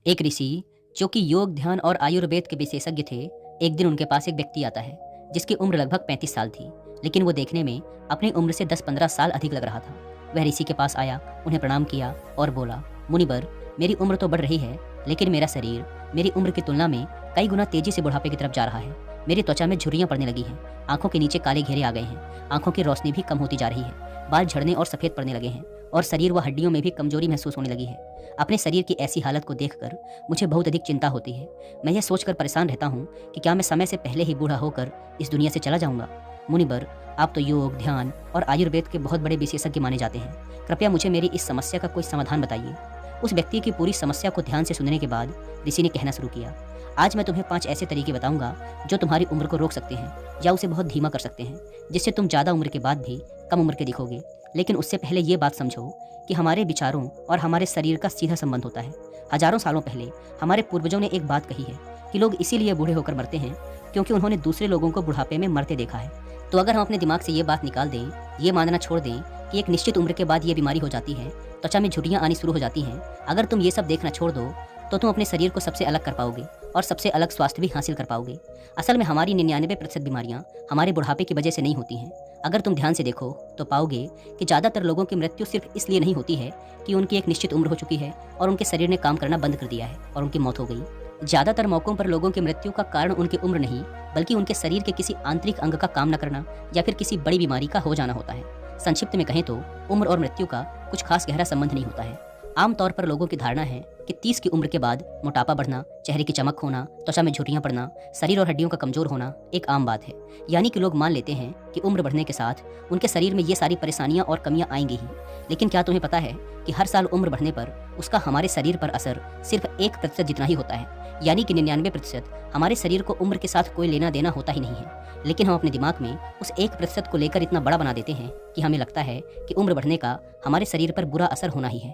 एक ऋषि जो कि योग, ध्यान और आयुर्वेद के विशेषज्ञ थे, एक दिन उनके पास एक व्यक्ति आता है जिसकी उम्र लगभग 35 साल थी, लेकिन वो देखने में अपनी उम्र से 10-15 साल अधिक लग रहा था। वह ऋषि के पास आया, उन्हें प्रणाम किया और बोला, मुनिवर, मेरी उम्र तो बढ़ रही है, लेकिन मेरा शरीर मेरी उम्र की तुलना में कई गुना तेजी से बुढ़ापे की तरफ जा रहा है। मेरी त्वचा में झुर्रियां पड़ने लगी हैं, आंखों के नीचे काले घेरे आ गए हैं, आंखों की रोशनी भी कम होती जा रही है, बाल झड़ने और सफेद पड़ने लगे हैं और शरीर व हड्डियों में भी कमजोरी महसूस होने लगी है। अपने शरीर की ऐसी हालत को देखकर मुझे बहुत अधिक चिंता होती है। मैं यह सोचकर परेशान रहता हूँ कि क्या मैं समय से पहले ही बूढ़ा होकर इस दुनिया से चला जाऊंगा। मुनिवर, आप तो योग, ध्यान और आयुर्वेद के बहुत बड़े विशेषज्ञ माने जाते हैं। कृपया मुझे मेरी इस समस्या का कोई समाधान बताइए। उस व्यक्ति की पूरी समस्या को ध्यान से सुनने के बाद ऋषि ने कहना शुरू किया, आज मैं तुम्हें 5 ऐसे तरीके बताऊंगा जो तुम्हारी उम्र को रोक सकते हैं या उसे बहुत धीमा कर सकते हैं, जिससे तुम ज़्यादा उम्र के बाद भी कम उम्र के दिखोगे। लेकिन उससे पहले ये बात समझो कि हमारे विचारों और हमारे शरीर का सीधा संबंध होता है। हजारों सालों पहले हमारे पूर्वजों ने एक बात कही है कि लोग इसीलिए बूढ़े होकर मरते हैं क्योंकि उन्होंने दूसरे लोगों को बुढ़ापे में मरते देखा है। तो अगर हम अपने दिमाग से ये बात निकाल दें, ये मानना छोड़ दें कि एक निश्चित उम्र के बाद ये बीमारी हो जाती है, त्वचा में झुर्रियां आनी शुरू हो जाती हैं, अगर तुम ये सब देखना छोड़ दो तो तुम अपने शरीर को सबसे अलग कर पाओगे और सबसे अलग स्वास्थ्य भी हासिल कर पाओगे। असल में हमारी 99% बीमारियां हमारे बुढ़ापे की वजह से नहीं होती हैं। अगर तुम ध्यान से देखो तो पाओगे कि ज़्यादातर लोगों की मृत्यु सिर्फ इसलिए नहीं होती है कि उनकी एक निश्चित उम्र हो चुकी है और उनके शरीर ने काम करना बंद कर दिया है और उनकी मौत हो गई। ज़्यादातर मौकों पर लोगों की मृत्यु का कारण उनकी उम्र नहीं, बल्कि उनके शरीर के किसी आंतरिक अंग का काम न करना या फिर किसी बड़ी बीमारी का हो जाना होता है। संक्षिप्त में कहें तो उम्र और मृत्यु का कुछ खास गहरा संबंध नहीं होता है। आमतौर पर लोगों की धारणा है कि 30 की उम्र के बाद मोटापा बढ़ना, चेहरे की चमक होना, त्वचा में झुर्रियां पड़ना, शरीर और हड्डियों का कमजोर होना एक आम बात है। यानी कि लोग मान लेते हैं कि उम्र बढ़ने के साथ उनके शरीर में ये सारी परेशानियां और कमियां आएंगी ही। लेकिन क्या तुम्हें पता है कि हर साल उम्र बढ़ने पर उसका हमारे शरीर पर असर सिर्फ 1% जितना ही होता है। यानी कि 99% हमारे शरीर को उम्र के साथ कोई लेना देना होता ही नहीं है। लेकिन हम अपने दिमाग में उस 1% को लेकर इतना बड़ा बना देते हैं कि हमें लगता है कि उम्र बढ़ने का हमारे शरीर पर बुरा असर होना ही है।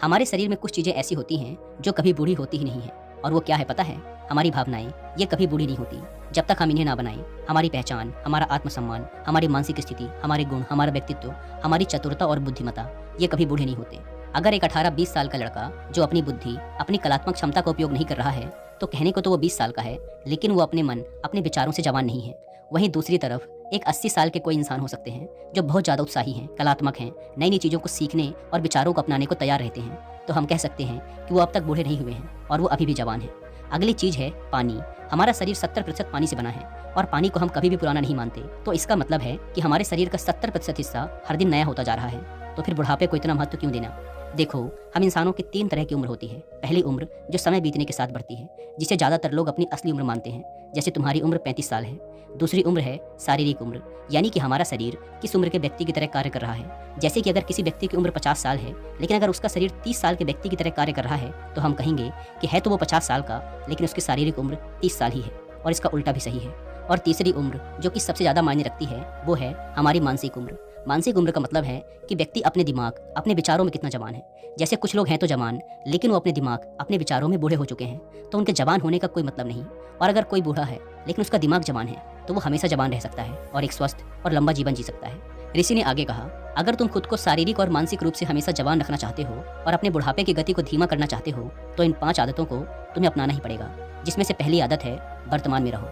हमारे शरीर में कुछ चीजें ऐसी होती हैं जो कभी बूढ़ी होती ही नहीं है, और वो क्या है पता है? हमारी भावनाएं। ये कभी बूढ़ी नहीं होती जब तक हम इन्हें ना बनाएं। हमारी पहचान, हमारा आत्मसम्मान, हमारी मानसिक स्थिति, हमारे गुण, हमारा व्यक्तित्व, हमारी चतुरता और बुद्धिमत्ता, ये कभी बूढ़े नहीं होते। अगर एक 18-20 साल का लड़का जो अपनी बुद्धि, अपनी कलात्मक क्षमता का उपयोग नहीं कर रहा है, तो कहने को तो वो 20 साल का है, लेकिन वो अपने मन, अपने विचारों से जवान नहीं है। वहीं दूसरी तरफ एक 80 साल के कोई इंसान हो सकते हैं जो बहुत ज़्यादा उत्साही हैं, कलात्मक हैं, नई नई चीज़ों को सीखने और विचारों को अपनाने को तैयार रहते हैं। तो हम कह सकते हैं कि वो अब तक बूढ़े नहीं हुए हैं और वो अभी भी जवान हैं। अगली चीज़ है पानी। हमारा शरीर 70% पानी से बना है और पानी को हम कभी भी पुराना नहीं मानते। तो इसका मतलब है कि हमारे शरीर का 70% हिस्सा हर दिन नया होता जा रहा है। तो फिर बुढ़ापे को इतना महत्व क्यों देना? देखो, हम इंसानों की 3 तरह की उम्र होती है। पहली उम्र जो समय बीतने के साथ बढ़ती है, जिसे ज़्यादातर लोग अपनी असली उम्र मानते हैं, जैसे तुम्हारी उम्र 35 साल है। दूसरी उम्र है शारीरिक उम्र, यानी कि हमारा शरीर किस उम्र के व्यक्ति की तरह कार्य कर रहा है। जैसे कि अगर किसी व्यक्ति की उम्र 50 साल है, लेकिन अगर उसका शरीर 30 साल के व्यक्ति की तरह कार्य कर रहा है, तो हम कहेंगे कि है तो वो 50 साल का, लेकिन उसकी शारीरिक उम्र 30 साल ही है। और इसका उल्टा भी सही है। और तीसरी उम्र जो कि सबसे ज़्यादा मायने रखती है, वो है हमारी मानसिक उम्र। मानसिक उम्र का मतलब है कि व्यक्ति अपने दिमाग, अपने विचारों में कितना जवान है। जैसे कुछ लोग हैं तो जवान, लेकिन वो अपने दिमाग, अपने विचारों में बूढ़े हो चुके हैं, तो उनके जवान होने का कोई मतलब नहीं। और अगर कोई बूढ़ा है लेकिन उसका दिमाग जवान है, तो वो हमेशा जवान रह सकता है और एक स्वस्थ और लंबा जीवन जी सकता है। ऋषि ने आगे कहा, अगर तुम खुद को शारीरिक और मानसिक रूप से हमेशा जवान रखना चाहते हो और अपने बुढ़ापे की गति को धीमा करना चाहते हो, तो इन 5 आदतों को तुम्हें अपनाना ही पड़ेगा। जिसमें से पहली आदत है वर्तमान में रहो।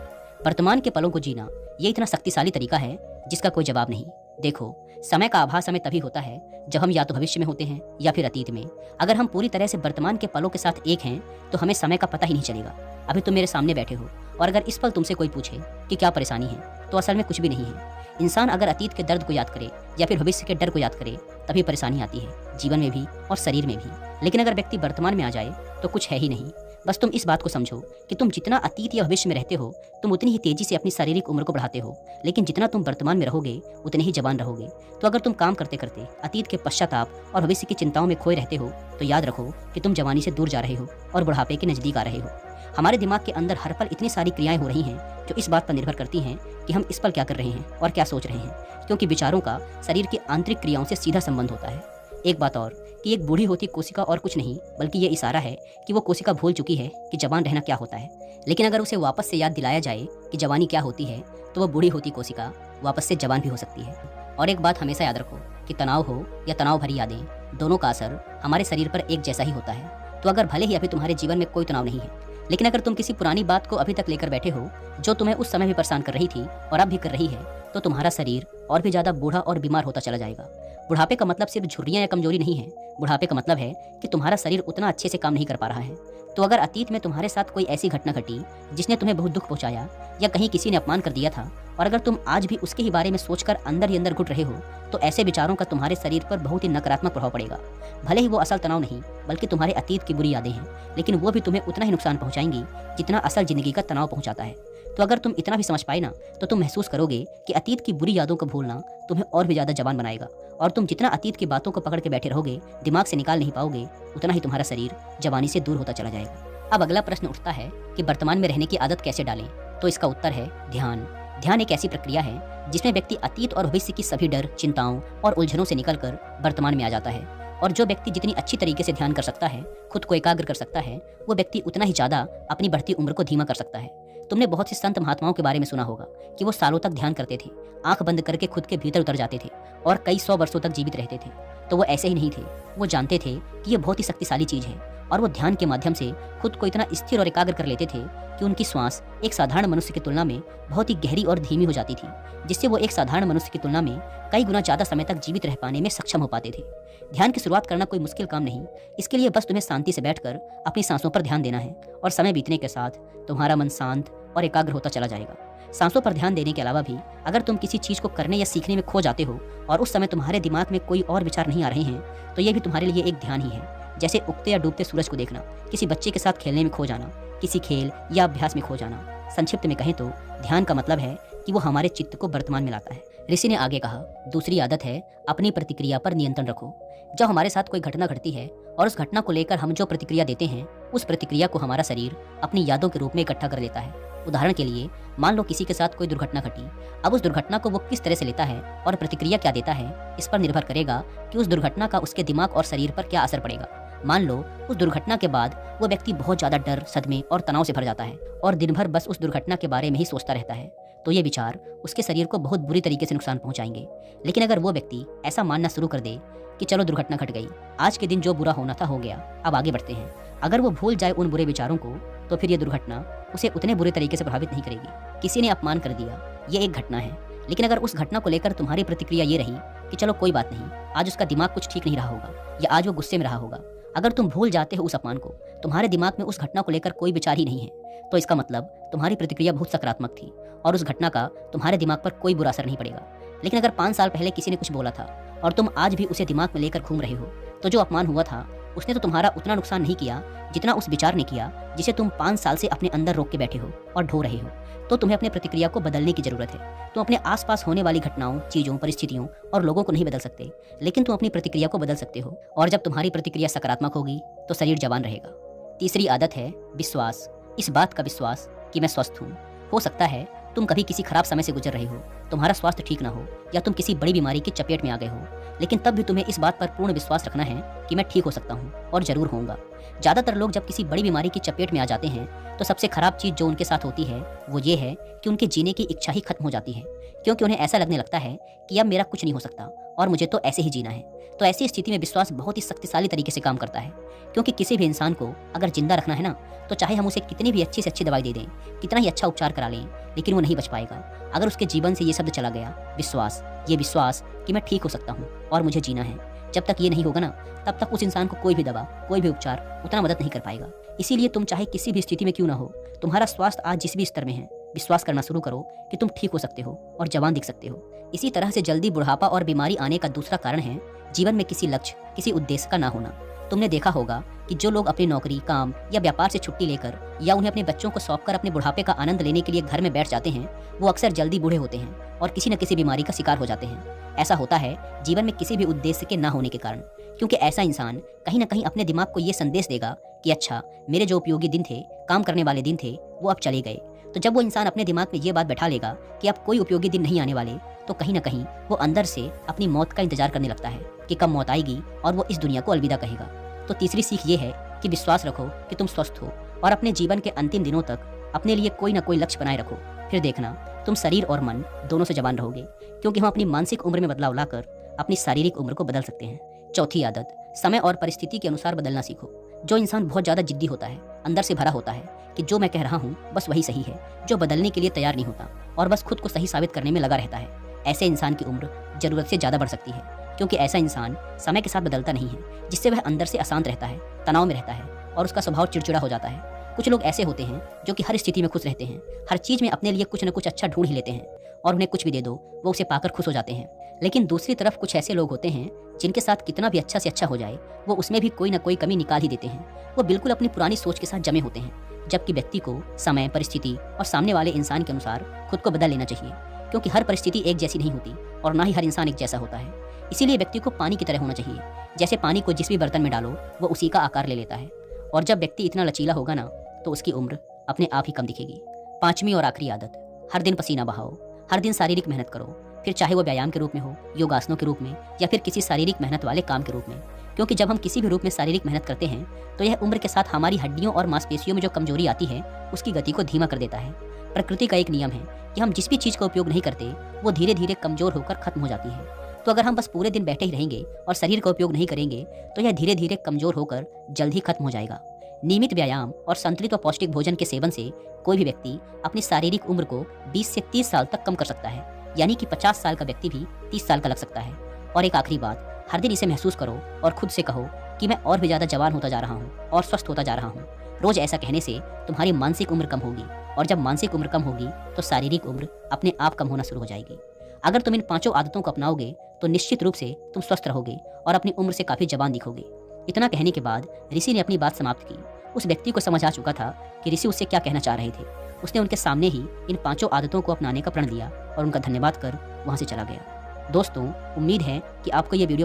वर्तमान के पलों को जीना, ये इतना शक्तिशाली तरीका है जिसका कोई जवाब नहीं। देखो, समय का आभास हमें तभी होता है जब हम या तो भविष्य में होते हैं या फिर अतीत में। अगर हम पूरी तरह से वर्तमान के पलों के साथ एक हैं, तो हमें समय का पता ही नहीं चलेगा। अभी तुम मेरे सामने बैठे हो और अगर इस पल तुमसे कोई पूछे कि क्या परेशानी है, तो असल में कुछ भी नहीं है। इंसान अगर अतीत के दर्द को याद करे या फिर भविष्य के डर को याद करे, तभी परेशानी आती है, जीवन में भी और शरीर में भी। लेकिन अगर व्यक्ति वर्तमान में आ जाए तो कुछ है ही नहीं। बस तुम इस बात को समझो कि तुम जितना अतीत या भविष्य में रहते हो, तुम उतनी ही तेजी से अपनी शारीरिक उम्र को बढ़ाते हो, लेकिन जितना तुम वर्तमान में रहोगे उतने ही जवान रहोगे। तो अगर तुम काम करते करते अतीत के पश्चाताप और भविष्य की चिंताओं में खोए रहते हो, तो याद रखो कि तुम जवानी से दूर जा रहे हो और बुढ़ापे के नजदीक आ रहे हो। हमारे दिमाग के अंदर हर पल इतनी सारी क्रियाएं हो रही हैं जो इस बात पर निर्भर करती हैं कि हम इस पल क्या कर रहे हैं और क्या सोच रहे हैं, क्योंकि विचारों का शरीर की आंतरिक क्रियाओं से सीधा संबंध होता है। एक बात और कि एक बूढ़ी होती कोशिका और कुछ नहीं, बल्कि ये इशारा है कि वो कोशिका भूल चुकी है कि जवान रहना क्या होता है। लेकिन अगर उसे वापस से याद दिलाया जाए कि जवानी क्या होती है, तो वो बूढ़ी होती कोशिका वापस से जवान भी हो सकती है। और एक बात हमेशा याद रखो कि तनाव हो या तनाव भरी यादें, दोनों का असर हमारे शरीर पर एक जैसा ही होता है। तो अगर भले ही अभी तुम्हारे जीवन में कोई तनाव नहीं है, लेकिन अगर तुम किसी पुरानी बात को अभी तक लेकर बैठे हो जो तुम्हें उस समय भी परेशान कर रही थी और अब भी कर रही है, तो तुम्हारा शरीर और भी ज्यादा बूढ़ा और बीमार होता चला जाएगा। बुढ़ापे का मतलब सिर्फ झुर्रियां या कमजोरी नहीं है। बुढ़ापे का मतलब है कि तुम्हारा शरीर उतना अच्छे से काम नहीं कर पा रहा है। तो अगर अतीत में तुम्हारे साथ कोई ऐसी घटना घटी जिसने तुम्हें बहुत दुख पहुंचाया या कहीं किसी ने अपमान कर दिया था, और अगर तुम आज भी उसके ही बारे में सोचकर अंदर ही अंदर घुट रहे हो, तो ऐसे विचारों का तुम्हारे शरीर पर बहुत ही नकारात्मक प्रभाव पड़ेगा। भले ही वो असल तनाव नहीं बल्कि तुम्हारे अतीत की बुरी यादें हैं, लेकिन वो भी तुम्हें उतना ही नुकसान पहुंचाएंगी जितना असल जिंदगी का तनाव पहुंचाता है। तो अगर तुम इतना भी समझ पाए ना, तो तुम महसूस करोगे कि अतीत की बुरी यादों को भूलना तुम्हें और भी ज्यादा जवान बनाएगा, और तुम जितना अतीत की बातों को पकड़ के बैठे रहोगे, दिमाग से निकाल नहीं पाओगे, उतना ही तुम्हारा शरीर जवानी से दूर होता चला जाएगा। अब अगला प्रश्न उठता है कि वर्तमान में रहने की आदत कैसे डालें। तो इसका उत्तर है ध्यान। ध्यान एक ऐसी प्रक्रिया है जिसमें व्यक्ति अतीत और भविष्य की सभी डर, चिंताओं और उलझनों से निकलकर वर्तमान में आ जाता है। और जो व्यक्ति जितनी अच्छी तरीके से ध्यान कर सकता है, खुद को एकाग्र कर सकता है, वो व्यक्ति उतना ही ज्यादा अपनी बढ़ती उम्र को धीमा कर सकता है। तुमने बहुत से संत महात्माओं के बारे में सुना होगा कि वो सालों तक ध्यान करते थे, आंख बंद करके खुद के भीतर उतर जाते थे और कई 100 वर्षों तक जीवित रहते थे। तो वो ऐसे ही नहीं थे। वो जानते थे कि ये बहुत ही शक्तिशाली चीज है, और वो ध्यान के माध्यम से खुद को इतना स्थिर और एकाग्र कर लेते थे कि उनकी श्वास एक साधारण मनुष्य की तुलना में बहुत ही गहरी और धीमी हो जाती थी, जिससे वो एक साधारण मनुष्य की तुलना में कई गुना ज्यादा समय तक जीवित रह पाने में सक्षम हो पाते थे। ध्यान की शुरुआत करना कोई मुश्किल काम नहीं। इसके लिए बस तुम्हें शांति से बैठकर अपनी सांसों पर ध्यान देना है, और समय बीतने के साथ तुम्हारा मन शांत और एकाग्र होता चला जाएगा। सांसों पर ध्यान देने के अलावा भी अगर तुम किसी चीज को करने या सीखने में खो जाते हो और उस समय तुम्हारे दिमाग में कोई और विचार नहीं आ रहे हैं, तो ये भी तुम्हारे लिए एक ध्यान ही है। जैसे उगते या डूबते सूरज को देखना, किसी बच्चे के साथ खेलने में खो जाना, किसी खेल या अभ्यास में खो जाना। संक्षिप्त में कहें तो ध्यान का मतलब है कि वो हमारे चित्त को वर्तमान में लाता है। ऋषि ने आगे कहा, दूसरी आदत है अपनी प्रतिक्रिया पर नियंत्रण रखो। जब हमारे साथ कोई घटना घटती है और उस घटना को लेकर हम जो प्रतिक्रिया देते हैं, उस प्रतिक्रिया को हमारा शरीर अपनी यादों के रूप में इकट्ठा कर लेता है। उदाहरण के लिए, मान लो किसी के साथ कोई दुर्घटना घटी। अब उस दुर्घटना को वो किस तरह से लेता है और प्रतिक्रिया क्या देता है, इस पर निर्भर करेगा कि उस दुर्घटना का उसके दिमाग और शरीर पर क्या असर पड़ेगा। मान लो उस दुर्घटना के बाद वो व्यक्ति बहुत ज्यादा डर, सदमे और तनाव से भर जाता है और दिन भर बस उस दुर्घटना के बारे में ही सोचता रहता है, तो ये विचार उसके शरीर को बहुत बुरी तरीके से नुकसान पहुंचाएंगे। लेकिन अगर वो व्यक्ति ऐसा मानना शुरू कर दे कि चलो दुर्घटना घट गई, आज के दिन जो बुरा होना था हो गया, अब आगे बढ़ते हैं, अगर वो भूल जाए उन बुरे विचारों को, तो फिर ये दुर्घटना उसे उतने बुरे तरीके से प्रभावित नहीं करेगी। किसी ने अपमान कर दिया, ये एक घटना है, लेकिन अगर उस घटना को लेकर तुम्हारी प्रतिक्रिया ये रही कि चलो कोई बात नहीं, आज उसका दिमाग कुछ ठीक नहीं रहा होगा या आज वो गुस्से में रहा होगा, अगर तुम भूल जाते हो उस अपमान को, तुम्हारे दिमाग में उस घटना को लेकर कोई विचार ही नहीं है, तो इसका मतलब तुम्हारी प्रतिक्रिया बहुत सकारात्मक थी और उस घटना का तुम्हारे दिमाग पर कोई बुरा असर नहीं पड़ेगा। लेकिन अगर 5 साल पहले किसी ने कुछ बोला था और तुम आज भी उसे दिमाग में लेकर घूम रहे हो, तो जो अपमान हुआ था उसने तो तुम्हारा उतना नुकसान नहीं किया जितना उस विचार ने किया जिसे तुम 5 साल से अपने अंदर रोक के बैठे हो और ढो रहे हो। तो तुम्हें अपने प्रतिक्रिया को बदलने की जरूरत है। तुम अपने आसपास होने वाली घटनाओं, चीजों, परिस्थितियों और लोगों को नहीं बदल सकते, लेकिन तुम अपनी प्रतिक्रिया को बदल सकते हो। और जब तुम्हारी प्रतिक्रिया सकारात्मक होगी तो शरीर जवान रहेगा। तीसरी आदत है विश्वास। इस बात का विश्वास कि मैं स्वस्थ हूँ। हो सकता है तुम कभी किसी खराब समय से गुजर रहे हो, तुम्हारा स्वास्थ्य ठीक ना हो या तुम किसी बड़ी बीमारी की चपेट में आ गए हो, लेकिन तब भी तुम्हें इस बात पर पूर्ण विश्वास रखना है कि मैं ठीक हो सकता हूँ और जरूर होऊंगा। ज्यादातर लोग जब किसी बड़ी बीमारी की चपेट में आ जाते हैं तो सबसे खराब चीज जो उनके साथ होती है वो ये है कि उनके जीने की इच्छा ही खत्म हो जाती है, क्योंकि उन्हें ऐसा लगने लगता है कि अब मेरा कुछ नहीं हो सकता और मुझे तो ऐसे ही जीना है। तो ऐसी स्थिति में विश्वास बहुत ही शक्तिशाली तरीके से काम करता है, क्योंकि किसी भी इंसान को अगर जिंदा रखना है ना, तो चाहे हम उसे कितनी भी अच्छी से अच्छी दवाई दे दें, कितना ही अच्छा उपचार करा लें, लेकिन वो नहीं बच पाएगा अगर उसके जीवन से ये शब्द चला गया, विश्वास। ये विश्वास कि मैं ठीक हो सकता हूँ और मुझे जीना है। जब तक ये नहीं होगा ना, तब तक उस इंसान को कोई भी दवा, कोई भी उपचार उतना मदद नहीं कर पाएगा। इसीलिए तुम चाहे किसी भी स्थिति में क्यों ना हो, तुम्हारा स्वास्थ्य आज जिस भी स्तर में है, विश्वास करना शुरू करो कि तुम ठीक हो सकते हो और जवान दिख सकते हो। इसी तरह से जल्दी बुढ़ापा और बीमारी आने का दूसरा कारण है जीवन में किसी लक्ष्य, किसी उद्देश्य का ना होना। तुमने देखा होगा कि जो लोग अपनी नौकरी, काम या व्यापार से छुट्टी लेकर या उन्हें अपने बच्चों को सौंपकर अपने बुढ़ापे का आनंद लेने के लिए घर में बैठ जाते हैं, वो अक्सर जल्दी बूढ़े होते हैं और किसी न किसी बीमारी का शिकार हो जाते हैं। ऐसा होता है जीवन में किसी भी उद्देश्य के ना होने के कारण, क्योंकि ऐसा इंसान कहीं ना कहीं अपने दिमाग को ये संदेश देगा कि अच्छा, मेरे जो उपयोगी दिन थे, काम करने वाले दिन थे, वो अब चले गए। तो जब वो इंसान अपने दिमाग में ये बात बैठा लेगा कि अब कोई उपयोगी दिन नहीं आने वाले, तो कहीं ना कहीं वो अंदर से अपनी मौत का इंतजार करने लगता है कि कब मौत आएगी और वो इस दुनिया को अलविदा कहेगा। तो तीसरी सीख ये है कि विश्वास रखो कि तुम स्वस्थ हो और अपने जीवन के अंतिम दिनों तक अपने लिए कोई ना कोई लक्ष्य बनाए रखो। फिर देखना तुम शरीर और मन दोनों से जवान रहोगे, क्योंकि हम अपनी मानसिक उम्र में बदलाव लाकर अपनी शारीरिक उम्र को बदल सकते हैं। चौथी आदत, समय और परिस्थिति के अनुसार बदलना सीखो। जो इंसान बहुत ज़्यादा जिद्दी होता है, अंदर से भरा होता है कि जो मैं कह रहा हूँ बस वही सही है, जो बदलने के लिए तैयार नहीं होता और बस खुद को सही साबित करने में लगा रहता है, ऐसे इंसान की उम्र ज़रूरत से ज़्यादा बढ़ सकती है, क्योंकि ऐसा इंसान समय के साथ बदलता नहीं है, जिससे वह अंदर से अशांत रहता है, तनाव में रहता है और उसका स्वभाव चिड़चिड़ा हो जाता है। कुछ लोग ऐसे होते हैं जो कि हर स्थिति में खुश रहते हैं, हर चीज़ में अपने लिए कुछ न कुछ अच्छा ढूंढ ही लेते हैं और उन्हें कुछ भी दे दो वो उसे पाकर खुश हो जाते हैं। लेकिन दूसरी तरफ कुछ ऐसे लोग होते हैं जिनके साथ कितना भी अच्छा से अच्छा हो जाए वो उसमें भी कोई ना कोई कमी निकाल ही देते हैं। वो बिल्कुल अपनी पुरानी सोच के साथ जमे होते हैं, जबकि व्यक्ति को समय, परिस्थिति और सामने वाले इंसान के अनुसार खुद को बदल लेना चाहिए, क्योंकि हर परिस्थिति एक जैसी नहीं होती और ना ही हर इंसान एक जैसा होता है। इसीलिए व्यक्ति को पानी की तरह होना चाहिए, जैसे पानी को जिस भी बर्तन में डालो वो उसी का आकार ले लेता है। और जब व्यक्ति इतना लचीला होगा ना तो उसकी उम्र अपने आप ही कम दिखेगी। पांचवी और आखिरी आदत, हर दिन पसीना बहाओ, हर दिन शारीरिक मेहनत करो, फिर चाहे वो व्यायाम के रूप में हो, योगासनों के रूप में या फिर किसी शारीरिक मेहनत वाले काम के रूप में। क्योंकि जब हम किसी भी रूप में शारीरिक मेहनत करते हैं तो यह उम्र के साथ हमारी हड्डियों और मांसपेशियों में जो कमजोरी आती है उसकी गति को धीमा कर देता है। प्रकृति का एक नियम है कि हम जिस भी चीज़ का उपयोग नहीं करते वो धीरे धीरे कमजोर होकर खत्म हो जाती है। तो अगर हम बस पूरे दिन बैठे ही रहेंगे और शरीर का उपयोग नहीं करेंगे तो यह धीरे धीरे कमजोर होकर जल्द ही खत्म हो जाएगा। नियमित व्यायाम और संतुलित और पौष्टिक भोजन के सेवन से कोई भी व्यक्ति अपनी शारीरिक उम्र को 20 से 30 साल तक कम कर सकता है, यानी कि 50 साल का व्यक्ति भी 30 साल का लग सकता है। और एक आखिरी बात, हर दिन इसे महसूस करो और खुद से कहो कि मैं और भी ज़्यादा जवान होता जा रहा हूँ और स्वस्थ होता जा रहा हूँ। रोज ऐसा कहने से तुम्हारी मानसिक उम्र कम होगी और जब मानसिक उम्र कम होगी तो शारीरिक उम्र अपने आप कम होना शुरू हो जाएगी। अगर तुम इन 5 आदतों को अपनाओगे तो निश्चित रूप से तुम स्वस्थ रहोगे और अपनी उम्र से काफ़ी जवान दिखोगे। इतना कहने के बाद ऋषि ने अपनी बात समाप्त की। उस व्यक्ति को समझ आ चुका था कि ऋषि उससे क्या कहना चाह रहे थे। उसने उनके सामने ही इन 5 आदतों को अपनाने का प्रण लिया और उनका धन्यवाद कर वहाँ से चला गया। दोस्तों, उम्मीद है कि आपको ये वीडियो